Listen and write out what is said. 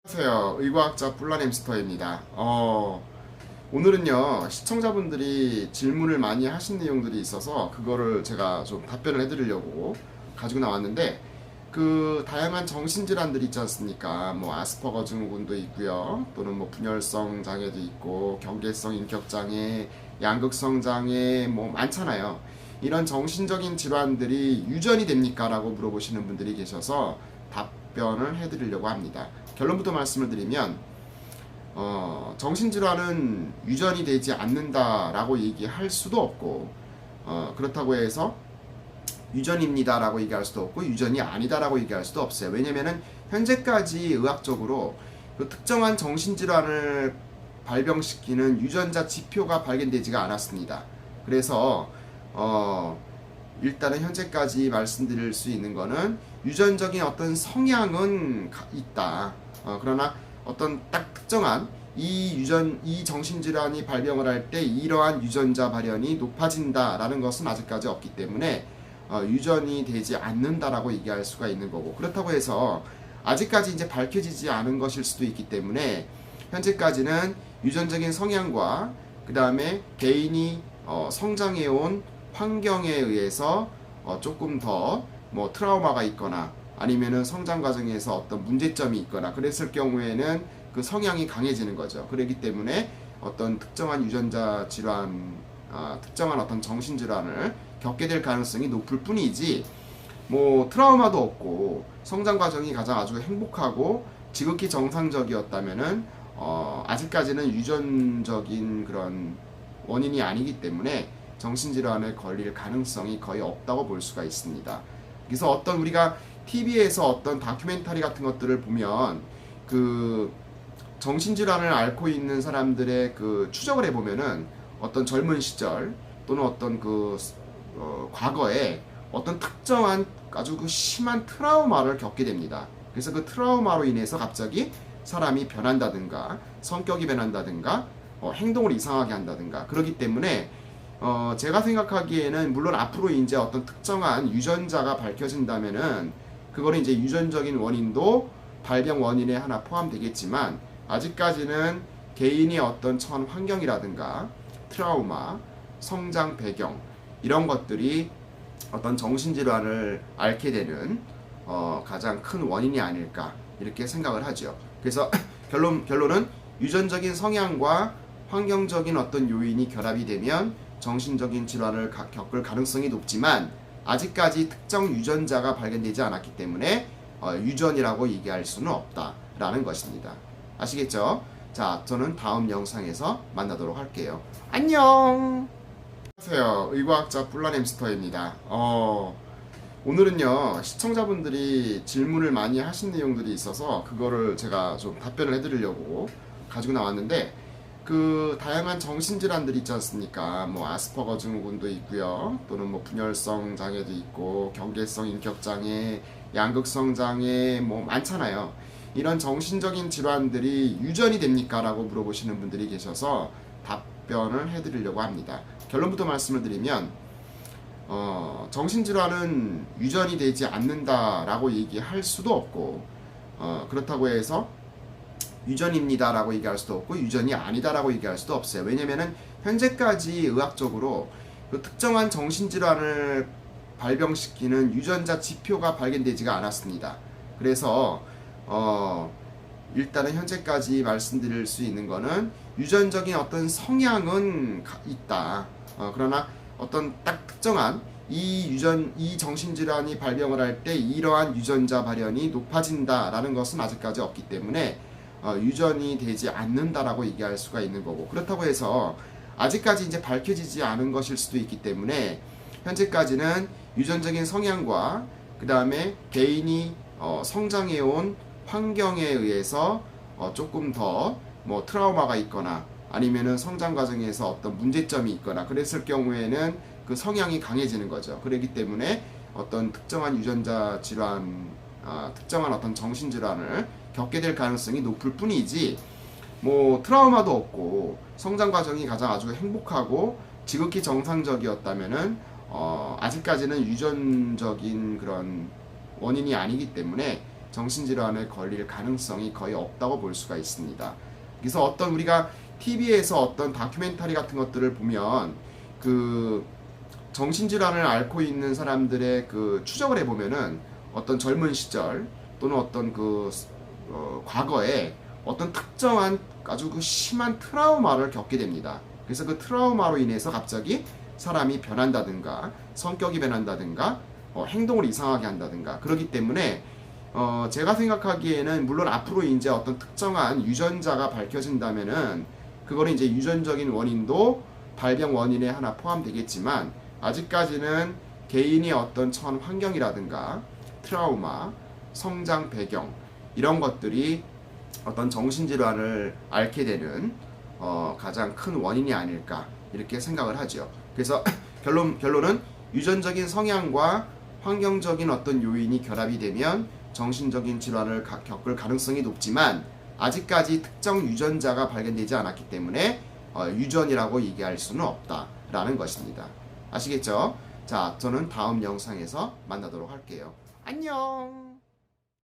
안녕하세요. 의과학자 뿔라햄스터입니다. 오늘은요, 시청자분들이 질문을 많이 하신 내용들이 있어서 그거를 제가 좀 답변을 해드리려고 가지고 나왔는데, 다양한 정신질환들이 있지 않습니까? 뭐 아스퍼거 증후군도 있고요, 또는 뭐 분열성 장애도 있고, 경계성 인격장애, 양극성 장애 뭐 많잖아요. 이런 정신적인 질환들이 유전이 됩니까? 라고 물어보시는 분들이 계셔서 답변을 해드리려고 합니다. 결론부터 말씀을 드리면 정신질환은 유전이 되지 않는다라고 얘기할 수도 없고, 그렇다고 해서 유전입니다라고 얘기할 수도 없고 유전이 아니다라고 얘기할 수도 없어요. 왜냐면은 현재까지 의학적으로 그 특정한 정신질환을 발병시키는 유전자 지표가 발견되지가 않았습니다. 그래서 일단은 현재까지 말씀드릴 수 있는 거는 유전적인 어떤 성향은 있다. 그러나 어떤 딱 특정한 이 정신질환이 발병을 할 때 이러한 유전자 발현이 높아진다라는 것은 아직까지 없기 때문에 유전이 되지 않는다라고 얘기할 수가 있는 거고, 그렇다고 해서 아직까지 이제 밝혀지지 않은 것일 수도 있기 때문에 현재까지는 유전적인 성향과 그 다음에 개인이 성장해온 환경에 의해서 조금 더 뭐 트라우마가 있거나 아니면은 성장 과정에서 어떤 문제점이 있거나 그랬을 경우에는 그 성향이 강해지는 거죠. 그렇기 때문에 어떤 특정한 유전자 질환, 특정한 어떤 정신 질환을 겪게 될 가능성이 높을 뿐이지, 뭐 트라우마도 없고 성장 과정이 가장 아주 행복하고 지극히 정상적이었다면은 아직까지는 유전적인 그런 원인이 아니기 때문에 정신질환에 걸릴 가능성이 거의 없다고 볼 수가 있습니다. 그래서 어떤 우리가 TV에서 어떤 다큐멘터리 같은 것들을 보면 그 정신질환을 앓고 있는 사람들의 그 추적을 해보면은 어떤 젊은 시절 또는 어떤 과거에 어떤 특정한 아주 그 심한 트라우마를 겪게 됩니다. 그래서 그 트라우마로 인해서 갑자기 사람이 변한다든가 성격이 변한다든가 행동을 이상하게 한다든가 그러기 때문에 제가 생각하기에는 물론 앞으로 이제 어떤 특정한 유전자가 밝혀진다면은 그거는 이제 유전적인 원인도 발병 원인에 하나 포함되겠지만 아직까지는 개인의 어떤 처한 환경이라든가 트라우마, 성장 배경 이런 것들이 어떤 정신질환을 앓게 되는 가장 큰 원인이 아닐까 이렇게 생각을 하죠. 그래서 결론은 유전적인 성향과 환경적인 어떤 요인이 결합이 되면 정신적인 질환을 겪을 가능성이 높지만 아직까지 특정 유전자가 발견되지 않았기 때문에 유전이라고 얘기할 수는 없다라는 것입니다. 아시겠죠? 자, 저는 다음 영상에서 만나도록 할게요. 안녕! 안녕하세요. 의과학자 뿔라햄스터입니다. 오늘은요, 시청자분들이 질문을 많이 하신 내용들이 있어서 그거를 제가 좀 답변을 해드리려고 가지고 나왔는데, 다양한 정신질환들이 있지 않습니까? 뭐 아스퍼거 증후군도 있고요, 또는 뭐 분열성 장애도 있고, 경계성 인격장애, 양극성 장애 뭐 많잖아요. 이런 정신적인 질환들이 유전이 됩니까? 라고 물어보시는 분들이 계셔서 답변을 해드리려고 합니다. 결론부터 말씀을 드리면 정신질환은 유전이 되지 않는다라고 얘기할 수도 없고, 그렇다고 해서 유전입니다라고 얘기할 수도 없고 유전이 아니다라고 얘기할 수도 없어요. 왜냐면은 현재까지 의학적으로 그 특정한 정신질환을 발병시키는 유전자 지표가 발견되지가 않았습니다. 그래서 일단은 현재까지 말씀드릴 수 있는 거는 유전적인 어떤 성향은 있다. 그러나 어떤 딱 특정한 이 정신질환이 발병을 할 때 이러한 유전자 발현이 높아진다라는 것은 아직까지 없기 때문에 유전이 되지 않는다라고 얘기할 수가 있는 거고, 그렇다고 해서 아직까지 이제 밝혀지지 않은 것일 수도 있기 때문에 현재까지는 유전적인 성향과 그 다음에 개인이 성장해온 환경에 의해서 조금 더 뭐 트라우마가 있거나 아니면은 성장 과정에서 어떤 문제점이 있거나 그랬을 경우에는 그 성향이 강해지는 거죠. 그렇기 때문에 어떤 특정한 유전자 질환, 특정한 어떤 정신 질환을 겪게 될 가능성이 높을 뿐이지, 뭐 트라우마도 없고 성장 과정이 가장 아주 행복하고 지극히 정상적이었다면은 아직까지는 유전적인 그런 원인이 아니기 때문에 정신질환에 걸릴 가능성이 거의 없다고 볼 수가 있습니다. 그래서 어떤 우리가 TV에서 어떤 다큐멘터리 같은 것들을 보면 그 정신질환을 앓고 있는 사람들의 그 추적을 해보면은 어떤 젊은 시절 또는 어떤 과거에 어떤 특정한 아주 그 심한 트라우마를 겪게 됩니다. 그래서 그 트라우마로 인해서 갑자기 사람이 변한다든가 성격이 변한다든가 행동을 이상하게 한다든가 그렇기 때문에 제가 생각하기에는 물론 앞으로 이제 어떤 특정한 유전자가 밝혀진다면은 그거는 이제 유전적인 원인도 발병 원인에 하나 포함되겠지만 아직까지는 개인의 어떤 처한 환경이라든가 트라우마, 성장 배경 이런 것들이 어떤 정신질환을 앓게 되는 가장 큰 원인이 아닐까 이렇게 생각을 하죠. 그래서 결론은 유전적인 성향과 환경적인 어떤 요인이 결합이 되면 정신적인 질환을 겪을 가능성이 높지만 아직까지 특정 유전자가 발견되지 않았기 때문에 유전이라고 얘기할 수는 없다라는 것입니다. 아시겠죠? 자, 저는 다음 영상에서 만나도록 할게요. 안녕!